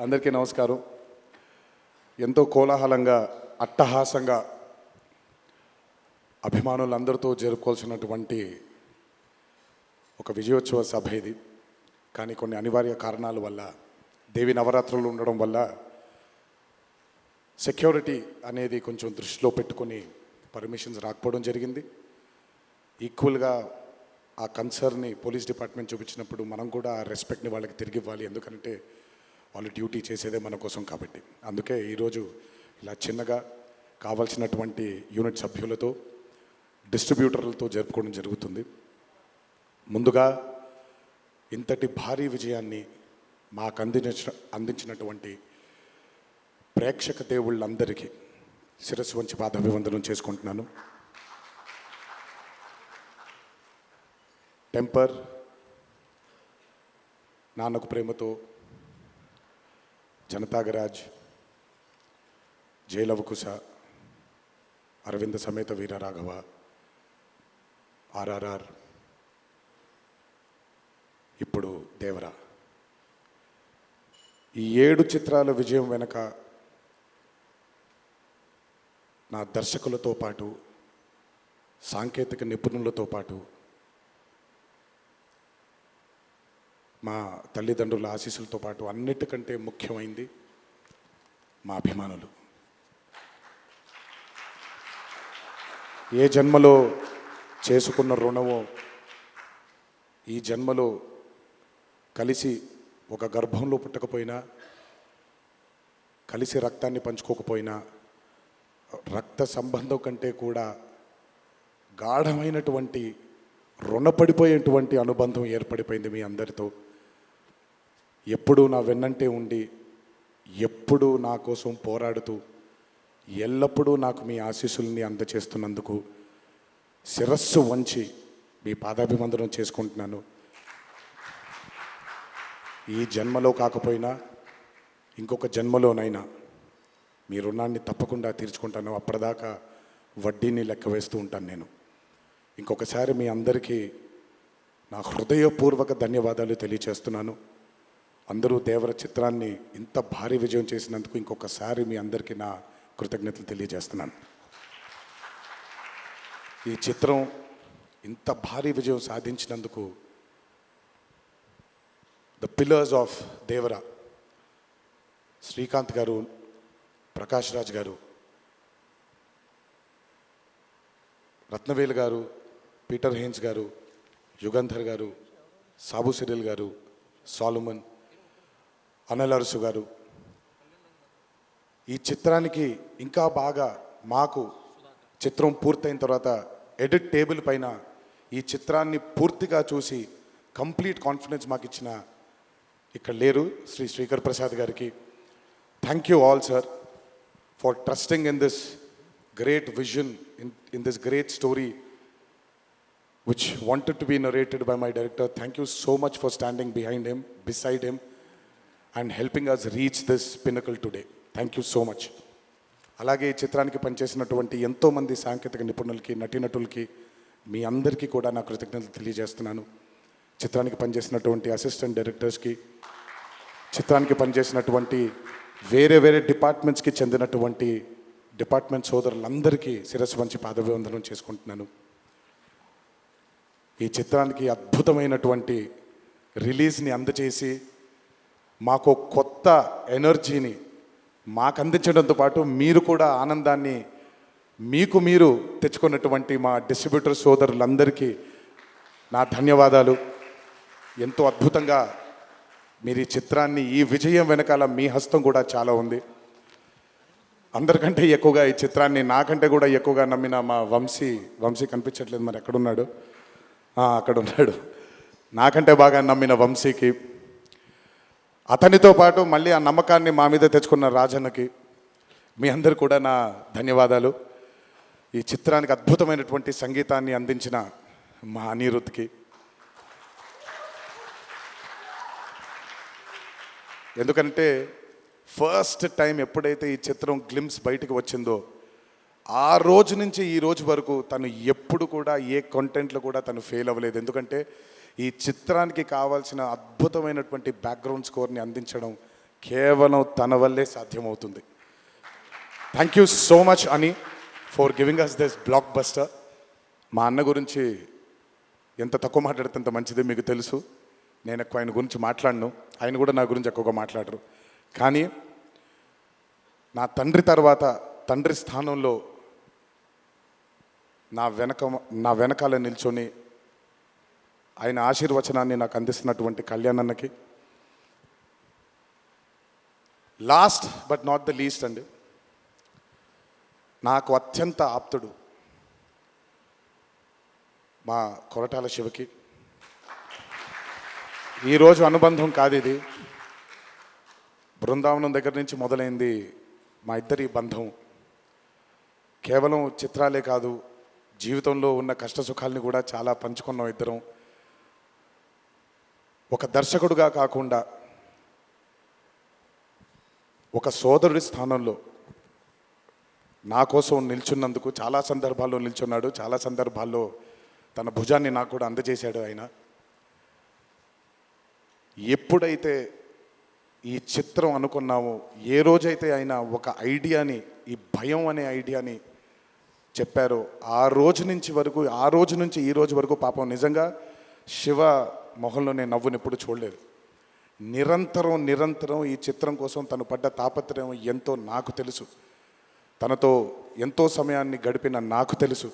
అందరికీ నమస్కారం. ఎంతో కోలాహలంగా అట్టహాసంగా అభిమానులందరితో జరుపుకోవాల్సినటువంటి ఒక విజయోత్సవ సభ ఇది. కానీ కొన్ని అనివార్య కారణాల వల్ల, దేవి నవరాత్రులు ఉండడం వల్ల సెక్యూరిటీ అనేది కొంచెం దృష్టిలో పెట్టుకొని పర్మిషన్స్ రాకపోవడం జరిగింది. ఈక్వల్గా ఆ కన్సర్న్ని పోలీస్ డిపార్ట్మెంట్ చూపించినప్పుడు మనం కూడా ఆ రెస్పెక్ట్ని వాళ్ళకి తిరిగి ఇవ్వాలి. ఎందుకంటే వాళ్ళు డ్యూటీ చేసేదే మన కోసం కాబట్టి. అందుకే ఈరోజు ఇలా చిన్నగా కావాల్సినటువంటి యూనిట్ సభ్యులతో, డిస్ట్రిబ్యూటర్లతో జరుపుకోవడం జరుగుతుంది. ముందుగా ఇంతటి భారీ విజయాన్ని మాకు అందించినటువంటి ప్రేక్షక దేవుళ్ళందరికీ శిరస్సు వంచి పాదాభివందనం చేసుకుంటున్నాను. టెంపర్, నాన్నకు ప్రేమతో, జనతాగరాజ్, జైలవకుశ, అరవింద సమేత వీరరాఘవ, ఆర్ఆర్ఆర్, ఇప్పుడు దేవరా, ఈ 7 చిత్రాల విజయం వెనక నా దర్శకులతో పాటు, సాంకేతిక నిపుణులతో పాటు, మా తల్లిదండ్రుల ఆశీస్సులతో పాటు అన్నిటికంటే ముఖ్యమైంది మా అభిమానులు. ఏ జన్మలో చేసుకున్న రుణమో ఈ జన్మలో కలిసి ఒక గర్భంలో పుట్టకపోయినా, కలిసి రక్తాన్ని పంచుకోకపోయినా, రక్త సంబంధం కంటే కూడా గాఢమైనటువంటి రుణపడిపోయేటువంటి అనుబంధం ఏర్పడిపోయింది మీ అందరితో. ఎప్పుడూ నా వెన్నంటే ఉండి, ఎప్పుడూ నా కోసం పోరాడుతూ, ఎల్లప్పుడూ నాకు మీ ఆశీస్సుల్ని అందచేస్తున్నందుకు శిరస్సు వంచి మీ పాదాభివందనం చేసుకుంటున్నాను. ఈ జన్మలో కాకపోయినా ఇంకొక జన్మలోనైనా మీ రుణాన్ని తప్పకుండా తీర్చుకుంటాను. అప్పటిదాకా వడ్డీని లెక్క వేస్తూ ఉంటాను నేను. ఇంకొకసారి మీ అందరికీ నా హృదయపూర్వక ధన్యవాదాలు తెలియచేస్తున్నాను. అందరూ దేవర చిత్రాన్ని ఇంత భారీ విజయం చేసినందుకు ఇంకొకసారి మీ అందరికీ నా కృతజ్ఞతలు తెలియజేస్తున్నాను. ఈ చిత్రం ఇంత భారీ విజయం సాధించినందుకు the pillars of Devara, Srikanth గారు, ప్రకాష్ రాజ్ గారు, రత్నవేల్ గారు, పీటర్ హేన్స్ గారు, యుగంధర్ గారు, సాబు సిరిల్ గారు, సాలుమన్, అనిల్ అరుసు గారు, ఈ చిత్రానికి ఇంకా బాగా మాకు చిత్రం పూర్తయిన తర్వాత ఎడిట్ టేబుల్ పైన ఈ చిత్రాన్ని పూర్తిగా చూసి కంప్లీట్ కాన్ఫిడెన్స్ మాకు ఇచ్చిన, ఇక్కడ లేరు, శ్రీ శ్రీకర్ ప్రసాద్ గారికి thank you all sir for trusting in this great vision, in this great story which wanted to be narrated by my director. Thank you so much for standing behind him, beside him, and helping us reach this pinnacle today. Thank you so much. అలాగే ఈ చిత్రానికి పనిచేసినటువంటి ఎంతోమంది సాంకేతిక నిపుణులకి, నటీనటులకి, మీ అందరికీ కూడా నా కృతజ్ఞతలు తెలియజేస్తున్నాను. చిత్రానికి పనిచేసినటువంటి అసిస్టెంట్ డైరెక్టర్స్కి, చిత్రానికి పనిచేసినటువంటి వేరే వేరే డిపార్ట్మెంట్స్కి చెందినటువంటి డిపార్ట్మెంట్ సోదరులందరికీ శిరస్సు వంచి పాదాభివందనం చేసుకుంటున్నాను. ఈ చిత్రానికి అద్భుతమైనటువంటి రిలీజ్ని అందచేసి మాకు కొత్త ఎనర్జీని మాకు అందించడంతో పాటు మీరు కూడా ఆనందాన్ని మీకు మీరు తెచ్చుకున్నటువంటి మా డిస్ట్రిబ్యూటర్ సోదరులందరికీ నా ధన్యవాదాలు. ఎంతో అద్భుతంగా మీరు ఈ చిత్రాన్ని, ఈ విజయం వెనకాల మీ హస్తం కూడా చాలా ఉంది. అందరికంటే ఎక్కువగా ఈ చిత్రాన్ని నాకంటే కూడా ఎక్కువగా నమ్మిన మా వంశీ కనిపించట్లేదు, మరి ఎక్కడున్నాడు? అక్కడ ఉన్నాడు. నాకంటే బాగా నమ్మిన వంశీకి, అతనితో పాటు మళ్ళీ ఆ నమ్మకాన్ని మా మీద తెచ్చుకున్న రాజన్నకి, మీ అందరు కూడా నా ధన్యవాదాలు. ఈ చిత్రానికి అద్భుతమైనటువంటి సంగీతాన్ని అందించిన మా అనిరుద్ధ్కి, ఎందుకంటే ఫస్ట్ టైం ఎప్పుడైతే ఈ చిత్రం గ్లిమ్స్ బయటకు వచ్చిందో ఆ రోజు నుంచి ఈ రోజు వరకు తను ఎప్పుడు కూడా ఏ కంటెంట్లో కూడా తను ఫెయిల్ అవ్వలేదు. ఎందుకంటే ఈ చిత్రానికి కావాల్సిన అద్భుతమైనటువంటి బ్యాక్గ్రౌండ్ స్కోర్ని అందించడం కేవలం తన వల్లే సాధ్యమవుతుంది. థ్యాంక్ యూ సో మచ్ అని for giving us this blockbuster. మా అన్న గురించి ఎంత తక్కువ మాట్లాడితే అంత మంచిది, మీకు తెలుసు. నేను ఎక్కువ ఆయన గురించి మాట్లాడను, ఆయన కూడా నా గురించి ఎక్కువగా మాట్లాడరు. కానీ నా తండ్రి తర్వాత తండ్రి స్థానంలో నా వెనకాల నిల్చొని ఆయన ఆశీర్వచనాన్ని నాకు అందిస్తున్నటువంటి కళ్యాణ్ అన్నకి, last but not the least అండి, నాకు అత్యంత ఆప్తుడు మా కొరటాల శివకి. ఈరోజు అనుబంధం కాదు ఇది, బృందావనం దగ్గర నుంచి మొదలైంది మా ఇద్దరి బంధం. కేవలం చిత్రాలే కాదు, జీవితంలో ఉన్న కష్ట సుఖాలని కూడా చాలా పంచుకున్నాం ఇద్దరం. ఒక దర్శకుడుగా కాకుండా ఒక సోదరుడి స్థానంలో నా కోసం నిల్చున్నందుకు చాలా సందర్భాల్లో నిల్చున్నాడు, చాలా సందర్భాల్లో తన భుజాన్ని నాకు కూడా అందజేశాడు ఆయన. ఎప్పుడైతే ఈ చిత్రం అనుకున్నామో, ఏ రోజైతే ఆయన ఒక ఐడియాని, ఈ భయం అనే ఐడియాని చెప్పారో, ఆ రోజు నుంచి ఈ రోజు వరకు పాపం నిజంగా శివ మొహంలో నేను నవ్వుని ఎప్పుడు చూడలేదు. నిరంతరం ఈ చిత్రం కోసం తను పడ్డ తాపత్రయం ఎంతో నాకు తెలుసు. తనతో ఎంతో సమయాన్ని గడిపిన నాకు తెలుసు.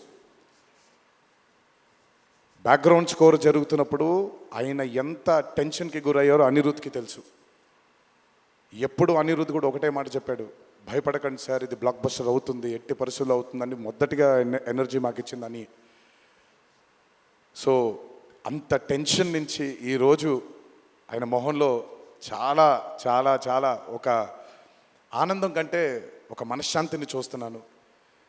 బ్యాక్గ్రౌండ్ స్కోర్ జరుగుతున్నప్పుడు ఆయన ఎంత టెన్షన్కి గురయ్యారో అనిరుద్ధ్కి తెలుసు. ఎప్పుడు అనిరుద్ధ్ కూడా ఒకటే మాట చెప్పాడు, భయపడకండి సార్, ఇది బ్లాక్ బస్టర్ అవుతుంది, ఎట్టి పరిస్థితుల్లో అవుతుందని మొదటిగా ఎనర్జీ మాకు ఇచ్చిందని. సో అంత టెన్షన్ నుంచి ఈరోజు ఆయన మొహంలో చాలా చాలా చాలా ఒక ఆనందం కంటే ఒక మనశ్శాంతిని చూస్తున్నాను.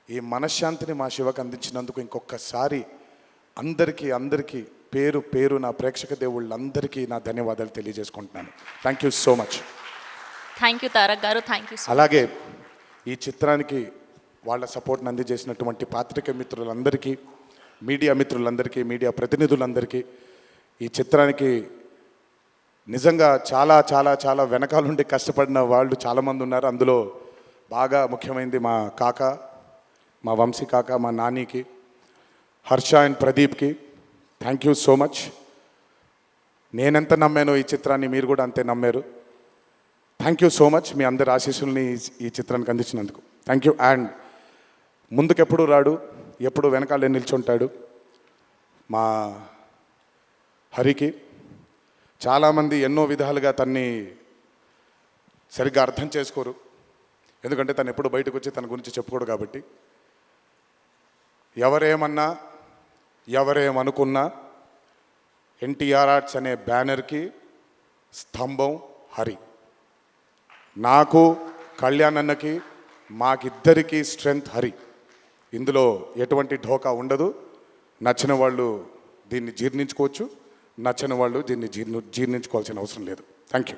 ఈ మనశ్శాంతిని మా శివకు అందించినందుకు ఇంకొకసారి అందరికీ పేరు నా ప్రేక్షక దేవుళ్ళందరికీ నా ధన్యవాదాలు తెలియజేసుకుంటున్నాను. Thank you so much. Thank you Tarak గారు, థ్యాంక్ యూ. అలాగే ఈ చిత్రానికి వాళ్ళ సపోర్ట్ని అందజేసినటువంటి పాత్రికేయ మిత్రులందరికీ, మీడియా మిత్రులందరికీ, మీడియా ప్రతినిధులందరికీ, ఈ చిత్రానికి నిజంగా చాలా చాలా చాలా వెనకాలండి కష్టపడిన వాళ్ళు చాలామంది ఉన్నారు. అందులో బాగా ముఖ్యమైనది మా కాక, మా వంశీ కాక, మా నానికి, హర్ష అండ్ ప్రదీప్కి థ్యాంక్ యూ సో మచ్. నేనెంత నమ్మానో ఈ చిత్రాన్ని మీరు కూడా అంతే నమ్మారు. Thank you so much. మీ అందరి ఆశీస్సుల్ని ఈ చిత్రానికి అందించినందుకు థ్యాంక్ యూ. అండ్ ముందుకెప్పుడు రాడు, ఎప్పుడు వెనకాలే నిల్చుంటాడు మా హరికి. చాలామంది ఎన్నో విధాలుగా తన్ని సరిగ్గా అర్థం చేసుకోరు, ఎందుకంటే తను ఎప్పుడు బయటకు వచ్చి తన గురించి చెప్పుకోడు కాబట్టి. ఎవరేమన్నా ఎవరేమనుకున్నా ఎన్టీఆర్ ఆర్ట్స్ అనే బ్యానర్కి స్తంభం హరి. నాకు, కళ్యాణ్ అన్నకి, మాకిద్దరికీ స్ట్రెంగ్త్ హరి. ఇందులో ఎటువంటి ఢోకా ఉండదు. నచ్చిన వాళ్ళు దీన్ని జీర్ణించుకోవచ్చు, నచ్చని వాళ్ళు దీన్ని జీర్ణించుకోవాల్సిన అవసరం లేదు. Thank you.